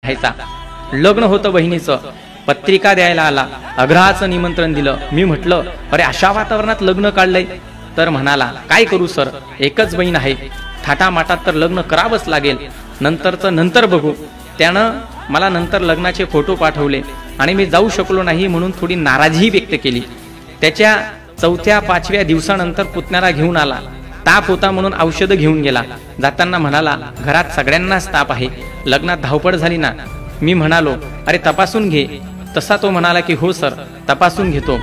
राहायचा. लग्न होतं बहिणीचं, पत्रिका द्यायला आला, अग्रहाचं निमंत्रण दिलं. मी म्हटलं अरे अशा वातावरणात लग्न काढलंय. तर म्हणाला काय करू सर, एकच बहीण आहे, थाटामाटात तर लग्न करावंच लागेल, नंतरचं नंतर बघू. त्यानं मला नंतर लग्नाचे फोटो पाठवले आणि मी जाऊ शकलो नाही म्हणून थोडी नाराजीही व्यक्त केली. त्याच्या 4-5व्या दिवसानंतर पुतण्याला घेऊन आला. ताप होता म्हणून औषधं घेऊन गेला. जाताना म्हणाला घरात सगळ्यांनाच ताप आहे, लग्नात धावपळ झाली ना. मी म्हणालो अरे तपासून घे. तसा तो म्हणाला की हो सर तपासून घेतो.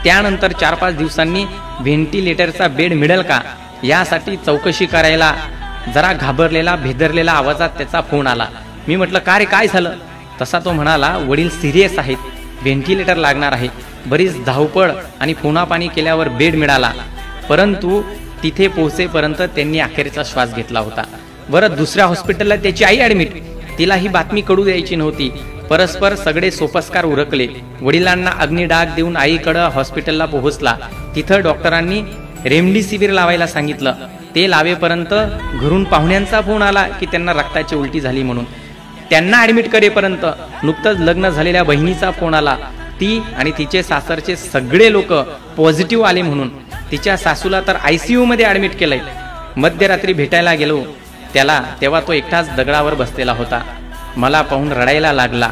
त्यानंतर 4-5 दिवसांनी व्हेंटिलेटरचा बेड मिळेल का यासाठी चौकशी करायला जरा घाबरलेला भेदरलेला आवाजात त्याचा फोन आला. मी म्हटलं का रे काय झालं. तसा तो म्हणाला वडील सिरियस आहेत, व्हेंटिलेटर लागणार आहे. बरीच धावपळ आणि फोनापाणी केल्यावर बेड मिळाला, परंतु तिथे पोहोचेपर्यंत त्यांनी अखेरचा श्वास घेतला होता. बरं दुसऱ्या हॉस्पिटलला त्याची आई ॲडमिट, तिला ही बातमी कळू द्यायची नव्हती. परस्पर सगळे सोपस्कार उरकले. वडिलांना अग्निडाग देऊन आईकडं हॉस्पिटलला पोहोचला. तिथं डॉक्टरांनी रेमडेसिवीर लावायला सांगितलं. ते लावेपर्यंत घरून पाहुण्यांचा फोन आला की त्यांना रक्ताची उलटी झाली म्हणून. त्यांना ॲडमिट करेपर्यंत नुकतंच लग्न झालेल्या बहिणीचा फोन आला. ती आणि तिचे सासरचे सगळे लोक पॉझिटिव्ह आले म्हणून. तिच्या सासूला तर ICU मध्ये ॲडमिट केलंय. मध्यरात्री भेटायला गेलो त्याला, तेव्हा तो एकटाच दगडावर बसलेला होता. मला पाहून रडायला लागला.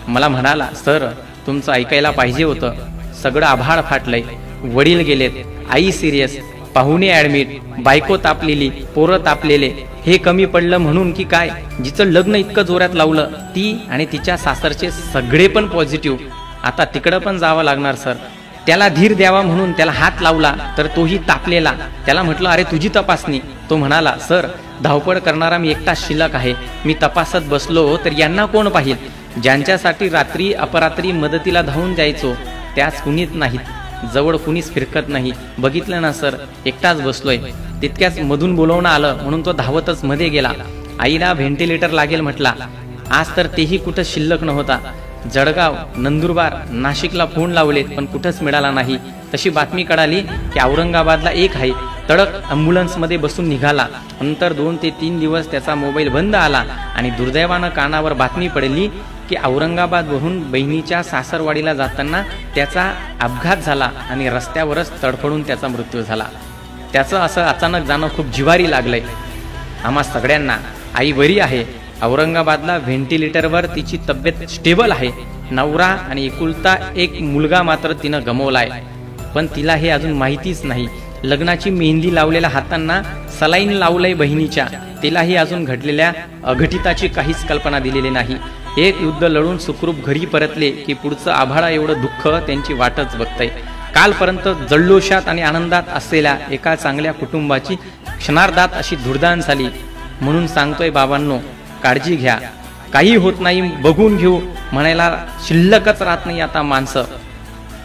मला म्हणाला सर तुमचं ऐकायला पाहिजे होतं, सगळं आभाळ फाटलंय, वडील गेलेत, आई सिरियस, पाहुणे ॲडमिट, बायको तापलेली, पोरं तापलेले, हे कमी पडलं म्हणून की काय. जिचं लग्न इतकं जोरात लावलं ती आणि तिच्या सासरचे सगळे पण पॉझिटिव्ह. आता तिकडं पण जावं लागणार सर. त्याला धीर द्यावा म्हणून त्याला हात लावला तर तोही तापलेला. त्याला म्हटलं अरे तुझी तपासणी. तो म्हणाला सर धावपळ करणारा मी एकटा शिल्लक आहे, मी तपासत बसलो तर यांना कोण पाहिल. ज्यांच्यासाठी रात्री अपरात्री मदतीला धावून जायचो त्याच कुणीच नाहीत, जवळ कुणीच फिरकत नाही. बघितलं ना सर एकटाच बसलोय. तितक्याच मधून बोलवणं आलं म्हणून तो धावतच मध्ये गेला. आईला व्हेंटिलेटर लागेल म्हटला. आज तर तेही कुठं शिल्लक नव्हता. जळगाव, नंदुरबार, नाशिकला फोन लावलेत पण कुठंच मिळाला नाही. तशी बातमी कळाली की औरंगाबादला एक आहे. तडक ॲम्ब्युलन्समध्ये बसून निघाला. नंतर 2 ते 3 दिवस त्याचा मोबाईल बंद आला आणि दुर्दैवानं कानावर बातमी पडली की औरंगाबादवरून बहिणीच्या सासरवाडीला जाताना त्याचा अपघात झाला आणि रस्त्यावरच तडफडून त्याचा मृत्यू झाला. त्याचं असं अचानक जाणं खूप जिव्हारी लागलंय आम्हा सगळ्यांना. आई बरी आहे, औरंगाबादला व्हेंटिलेटरवर तिची तब्येत स्टेबल आहे. नवरा आणि एकुलता एक मुलगा मात्र तिनं गमावलाय, पण तिला हे अजून माहितीच नाही. लग्नाची मेहंदी लावलेल्या हातांना सलाईन लावलंय बहिणीच्या, तिलाही अजून घडलेल्या अघटिताची काहीच कल्पना दिलेली नाही. एक युद्ध लढून सुखरूप घरी परतले की पुढचं आभाळा एवढं दुःख त्यांची वाटच बघतंय. कालपर्यंत जल्लोषात आणि आनंदात असलेल्या एका चांगल्या कुटुंबाची क्षणार्धात अशी धुरदान झाली. म्हणून सांगतोय बाबांनो, काळजी घ्या, काही होत नाही, बघून घेऊ म्हणायला शिल्लकच राहत नाही आता माणसं.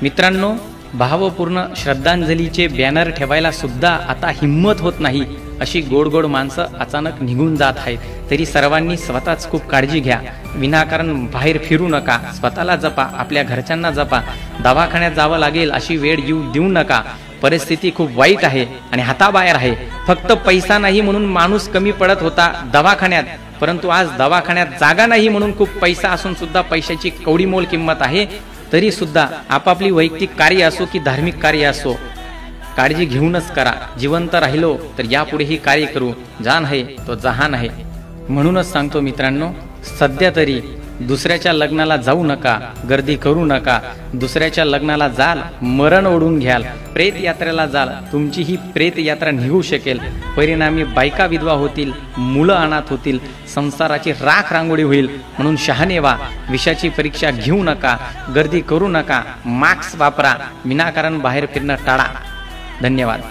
मित्रांनो, भावपूर्ण श्रद्धांजलीचे बॅनर ठेवायला सुद्धा आता हिम्मत होत नाही. अशी गोड गोड माणसं अचानक निघून जात आहेत. तरी सर्वांनी स्वतःच खूप काळजी घ्या. विनाकारण बाहेर फिरू नका, स्वतःला जपा, आपल्या घरच्यांना जपा. दवाखान्यात जावं लागेल अशी वेळ येऊ देऊ नका. परिस्थिती खूप वाईट आहे आणि हाताबाहेर आहे. फक्त पैसा नाही म्हणून माणूस कमी पडत होता दवाखान्यात, परंतु आज दवाखान्यात जागा नाही म्हणून खूप पैसा असून सुद्धा पैशाची कवडीमोल किंमत आहे. तरी सुद्धा आपापली वैयक्तिक कार्य असो की धार्मिक कार्य असो, काळजी घेऊनच करा. जिवंत राहिलो तर यापुढेही कार्य करू. जान आहे तो जहान आहे. म्हणूनच सांगतो मित्रांनो, सध्या तरी दुसऱ्याच्या लग्नाला जाऊ नका, गर्दी करू नका. दुसऱ्याच्या लग्नाला जाल, मरण ओढून घ्याल. प्रेत यात्रेला जाल, तुमची ही प्रेत यात्रा निघू शकेल. परिणामी बायका विधवा होतील, मुलं अनाथ होतील, संसाराची राख रांगोळी होईल. म्हणून शहाणे व्हा. विषाची परीक्षा घेऊ नका, गर्दी करू नका, मास्क वापरा, विनाकारण बाहेर फिरणं टाळा. धन्यवाद.